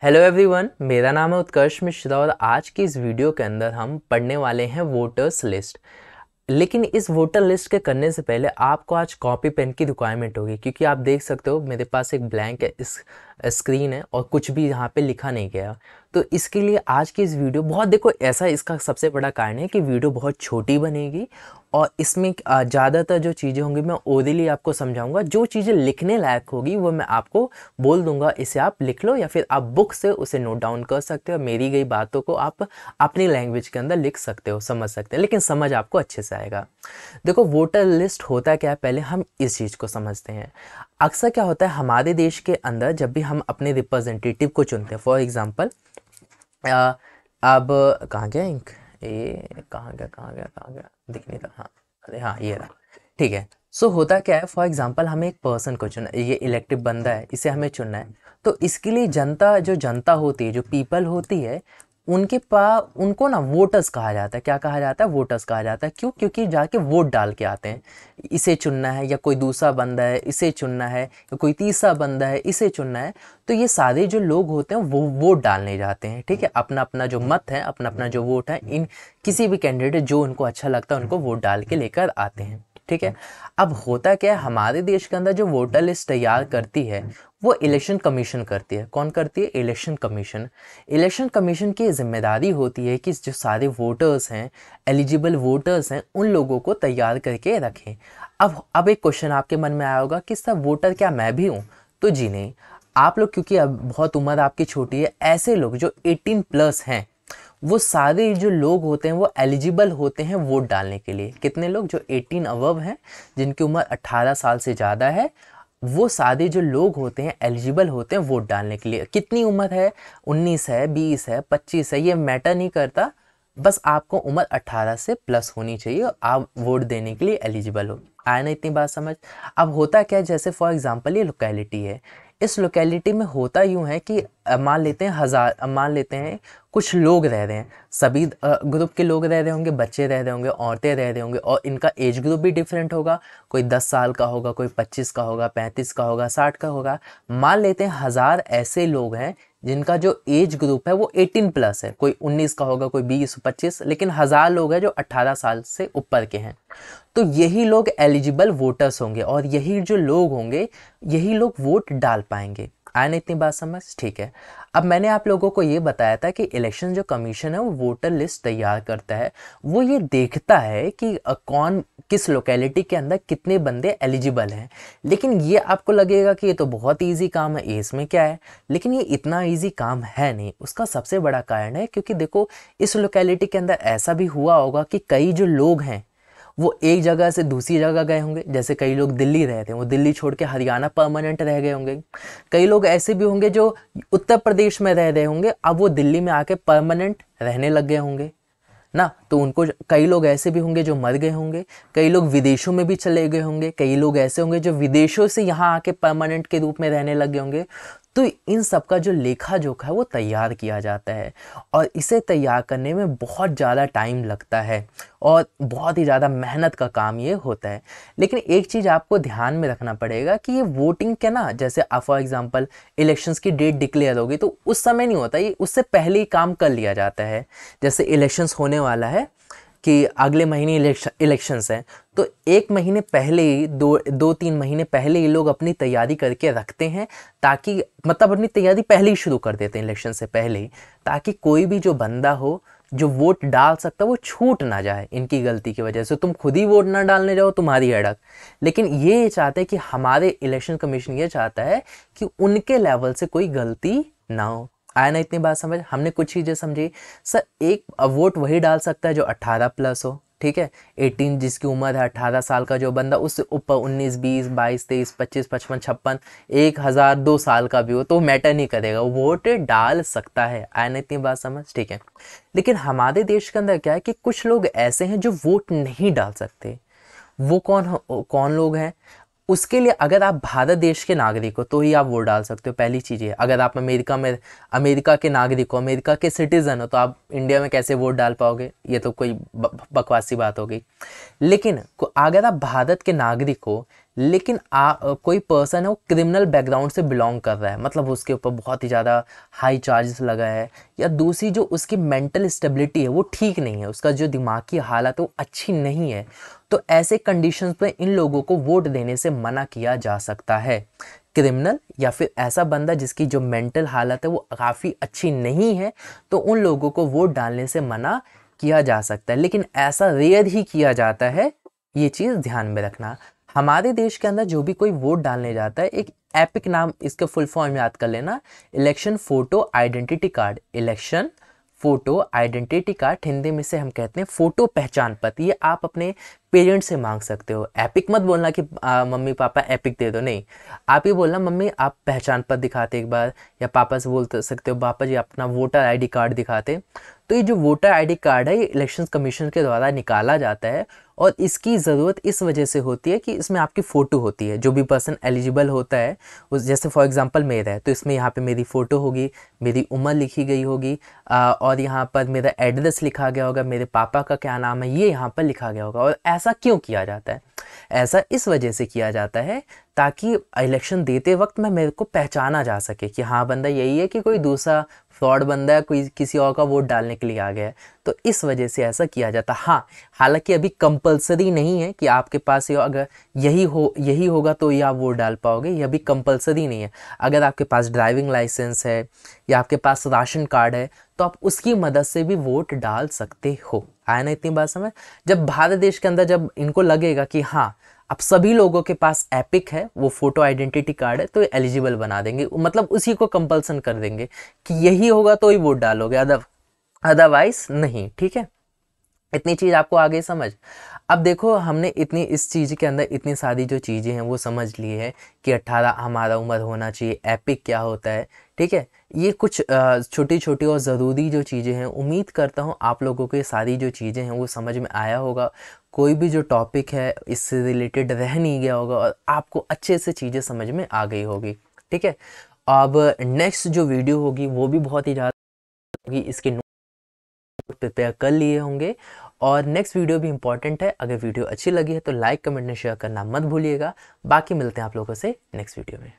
Hello everyone, मेरा नाम है उत्कर्ष मिश्रा और आज की इस वीडियो के अंदर हम पढ़ने वाले हैं वोटर्स लिस्ट। लेकिन इस वोटर लिस्ट के करने से पहले आपको आज कॉपी पेन की रिक्वायरमेंट होगी, क्योंकि आप देख सकते हो मेरे पास एक ब्लैंक है इस स्क्रीन है और कुछ भी यहाँ पे लिखा नहीं गया। तो इसके लिए आज की इस वीडियो बहुत देखो, ऐसा इसका सबसे बड़ा कारण है कि वीडियो बहुत छोटी बनेगी और इसमें ज़्यादातर जो चीज़ें होंगी मैं ओरली आपको समझाऊंगा। जो चीज़ें लिखने लायक होगी वो मैं आपको बोल दूंगा, इसे आप लिख लो या फिर आप बुक से उसे नोट डाउन कर सकते हो। मेरी गई बातों को आप अपनी लैंग्वेज के अंदर लिख सकते हो, समझ सकते हैं, लेकिन समझ आपको अच्छे से आएगा। देखो, वोटर लिस्ट होता क्या है, पहले हम इस चीज़ को समझते हैं। अक्सर क्या होता है हमारे देश के अंदर, जब भी हम अपने रिप्रेजेंटेटिव को चुनते हैं, फॉर एग्जांपल अब कहाँ गया इंक, ये कहाँ गया दिख नहीं रहा। हाँ, अरे हाँ, ये रहा। ठीक है। सो होता क्या है, फॉर एग्जांपल हमें एक पर्सन को चुनना, ये इलेक्टिव बंदा है, इसे हमें चुनना है। तो इसके लिए जनता होती है, जो पीपल होती है, उनको ना वोटर्स कहा जाता है। क्या कहा जाता है? वोटर्स कहा जाता है। क्यों? क्योंकि जाके वोट डाल के आते हैं। इसे चुनना है या कोई दूसरा बंदा है इसे चुनना है, या कोई तीसरा बंदा है इसे चुनना है। तो ये सारे जो लोग होते हैं वो वोट डालने जाते हैं। ठीक है, अपना अपना जो मत है, अपना अपना जो वोट है, इन किसी भी कैंडिडेट जो उनको अच्छा लगता है उनको वोट डाल के लेकर आते हैं। ठीक है। अब होता क्या है, हमारे देश के अंदर जो वोटर लिस्ट तैयार करती है वो इलेक्शन कमीशन करती है। कौन करती है? Election commission. इलेक्शन कमीशन की जिम्मेदारी होती है कि जो सारे वोटर्स हैं, एलिजिबल वोटर्स हैं, उन लोगों को तैयार करके रखें। अब एक क्वेश्चन आपके मन में आया होगा कि सर वोटर क्या मैं भी हूँ? तो जी नहीं, आप लोग, क्योंकि अब बहुत उम्र आपकी छोटी है, ऐसे लोग जो 18+ हैं, वो सारे जो लोग होते हैं वो एलिजिबल होते हैं वोट डालने के लिए। कितने लोग? जो 18 अबव हैं, जिनकी उम्र 18 साल से ज़्यादा है, वो सारे जो लोग होते हैं एलिजिबल होते हैं वोट डालने के लिए। कितनी उम्र है? 19 है, 20 है, 25 है, ये मैटर नहीं करता। बस आपको उम्र 18 से प्लस होनी चाहिए और आप वोट देने के लिए एलिजिबल हो। आया ना इतनी बात समझ? अब होता क्या है, जैसे फॉर एग्जांपल ये लोकेलिटी है। इस लोकेलिटी में होता यूँ है कि मान लेते हैं कुछ लोग रह रहे हैं, सभी ग्रुप के लोग रह रहे होंगे, बच्चे रह रहे होंगे, औरतें रह रहे होंगे, और इनका एज ग्रुप भी डिफरेंट होगा। कोई 10 साल का होगा, कोई 25 का होगा, 35 का होगा, 60 का होगा। मान लेते हैं 1000 ऐसे लोग हैं जिनका जो एज ग्रुप है वो 18+ है। कोई 19 का होगा, कोई 20, 25, लेकिन 1000 लोग हैं जो 18 साल से ऊपर के हैं। तो यही लोग एलिजिबल वोटर्स होंगे और यही जो लोग होंगे, यही लोग वोट डाल पाएंगे। आया ना इतनी बात समझ? ठीक है। अब मैंने आप लोगों को ये बताया था कि इलेक्शन जो कमीशन है वो वोटर लिस्ट तैयार करता है। वो ये देखता है कि कौन किस लोकेलिटी के अंदर कितने बंदे एलिजिबल हैं। लेकिन ये आपको लगेगा कि ये तो बहुत इजी काम है, इसमें क्या है? लेकिन ये इतना इजी काम है नहीं। उसका सबसे बड़ा कारण है क्योंकि देखो, इस लोकेलिटी के अंदर ऐसा भी हुआ होगा कि कई जो लोग हैं वो एक जगह से दूसरी जगह गए होंगे। जैसे कई लोग दिल्ली रहते हैं, वो दिल्ली छोड़ के हरियाणा परमानेंट रह गए होंगे। कई लोग ऐसे भी होंगे जो उत्तर प्रदेश में रह रहे होंगे, अब वो दिल्ली में आके परमानेंट रहने लग गए होंगे ना। तो उनको, कई लोग ऐसे भी होंगे जो मर गए होंगे, कई लोग विदेशों में भी चले गए होंगे, कई लोग ऐसे होंगे जो विदेशों से यहाँ आके परमानेंट के रूप में रहने लग गए होंगे। तो इन सब का जो लेखा जोखा है वो तैयार किया जाता है और इसे तैयार करने में बहुत ज़्यादा टाइम लगता है और बहुत ही ज़्यादा मेहनत का काम ये होता है। लेकिन एक चीज़ आपको ध्यान में रखना पड़ेगा कि ये वोटिंग के ना, जैसे फॉर एग्जांपल इलेक्शंस की डेट डिक्लेयर होगी तो उस समय नहीं होता, ये उससे पहले ही काम कर लिया जाता है। जैसे इलेक्शंस होने वाला है कि अगले महीने इलेक्शंस हैं, तो 1 महीने पहले ही, 2-3 महीने पहले ही लोग अपनी तैयारी करके रखते हैं, ताकि मतलब अपनी तैयारी पहले ही शुरू कर देते हैं इलेक्शन से पहले ही, ताकि कोई भी जो बंदा हो जो वोट डाल सकता है वो छूट ना जाए इनकी गलती की वजह से। तुम खुद ही वोट ना डालने जाओ, तुम्हारी अड़क। लेकिन ये चाहते हैं कि हमारे इलेक्शन कमीशन ये चाहता है कि उनके लेवल से कोई गलती ना हो। आया ना इतनी बात समझ? हमने कुछ चीज़ें समझी। सर, एक वोट वही डाल सकता है जो 18+ हो। ठीक है, 18 जिसकी उम्र है, 18 साल का जो बंदा, उससे ऊपर 19, 20, 22, 23, 25, 55, 56, 1000, 2 साल का भी हो तो मैटर नहीं करेगा, वो वोट डाल सकता है। आया ना इतनी बात समझ? ठीक है। लेकिन हमारे देश के अंदर क्या है कि कुछ लोग ऐसे हैं जो वोट नहीं डाल सकते। वो कौन लोग हैं? उसके लिए अगर आप भारत देश के नागरिक हो तो ही आप वोट डाल सकते हो। पहली चीज़ ये, अगर आप अमेरिका के नागरिक हो, अमेरिका के सिटीज़न हो, तो आप इंडिया में कैसे वोट डाल पाओगे? ये तो कोई बकवासी बात हो गई। लेकिन अगर आप भारत के नागरिक हो लेकिन कोई पर्सन है वो क्रिमिनल बैकग्राउंड से बिलोंग कर रहा है, मतलब उसके ऊपर बहुत ही ज़्यादा हाई चार्जेस लगा है, या दूसरी जो उसकी मेंटल स्टेबिलिटी है वो ठीक नहीं है, उसका जो दिमागी हालत है वो अच्छी नहीं है, तो ऐसे कंडीशंस पे इन लोगों को वोट देने से मना किया जा सकता है। क्रिमिनल या फिर ऐसा बंदा जिसकी जो मेंटल हालत है वो काफ़ी अच्छी नहीं है, तो उन लोगों को वोट डालने से मना किया जा सकता है, लेकिन ऐसा रेयर ही किया जाता है, ये चीज़ ध्यान में रखना। हमारे देश के अंदर जो भी कोई वोट डालने जाता है, एक एपिक नाम इसका फुल फॉर्म याद कर लेना, election photo identity card. Election photo identity card, Hindi में से हम कहते हैं फोटो पहचान पत्र। ये आप अपने पेरेंट्स से मांग सकते हो। एपिक मत बोलना कि मम्मी पापा एपिक दे दो, नहीं, आप ये बोलना मम्मी आप पहचान पत्र दिखाते एक बार, या पापा से बोल सकते हो पापा जी अपना वोटर आईडी कार्ड दिखाते। तो ये जो वोटर आईडी कार्ड है ये इलेक्शन कमीशन के द्वारा निकाला जाता है, और इसकी ज़रूरत इस वजह से होती है कि इसमें आपकी फ़ोटो होती है, जो भी पर्सन एलिजिबल होता है उस, जैसे फॉर एग्जांपल मेरा है तो इसमें यहाँ पे मेरी फ़ोटो होगी, मेरी उम्र लिखी गई होगी, और यहाँ पर मेरा एड्रेस लिखा गया होगा, मेरे पापा का क्या नाम है ये यहाँ पर लिखा गया होगा। और ऐसा क्यों किया जाता है? ऐसा इस वजह से किया जाता है ताकि इलेक्शन देते वक्त में मेरे को पहचाना जा सके कि हाँ बंदा यही है, कि कोई दूसरा फ्रॉड बंदा है, कोई किसी और का वोट डालने के लिए आ गया है। तो इस वजह से ऐसा किया जाता है। हाँ, हालांकि अभी कंपलसरी नहीं है कि आपके पास ये अगर यही होगा तो ये आप वोट डाल पाओगे, ये अभी कंपलसरी नहीं है। अगर आपके पास ड्राइविंग लाइसेंस है या आपके पास राशन कार्ड है तो आप उसकी मदद से भी वोट डाल सकते हो। आया ना इतनी बात समझ? जब भारत देश के अंदर जब इनको लगेगा कि हाँ अब सभी लोगों के पास एपिक है, वो फोटो आइडेंटिटी कार्ड है, तो एलिजिबल बना देंगे, मतलब उसी को कंपल्सन कर देंगे कि यही होगा तो ही वोट डालोगे, अदरवाइज नहीं। ठीक है, इतनी चीज़ आपको आगे समझ। अब देखो हमने इतनी इस चीज़ के अंदर इतनी सारी जो चीज़ें हैं वो समझ ली है कि 18 हमारा उम्र होना चाहिए, एपिक क्या होता है। ठीक है, ये कुछ छोटी छोटी और ज़रूरी जो चीज़ें हैं, उम्मीद करता हूँ आप लोगों को ये सारी जो चीज़ें हैं वो समझ में आया होगा। कोई भी जो टॉपिक है इससे रिलेटेड रह नहीं गया होगा और आपको अच्छे से चीज़ें समझ में आ गई होगी। ठीक है, अब नेक्स्ट जो वीडियो होगी वो भी बहुत ही ज़्यादा होगी, इसके नोट प्रिपेयर कर लिए होंगे, और नेक्स्ट वीडियो भी इंपॉर्टेंट है। अगर वीडियो अच्छी लगी है तो लाइक कमेंट और शेयर करना मत भूलिएगा। बाकी मिलते हैं आप लोगों से नेक्स्ट वीडियो में।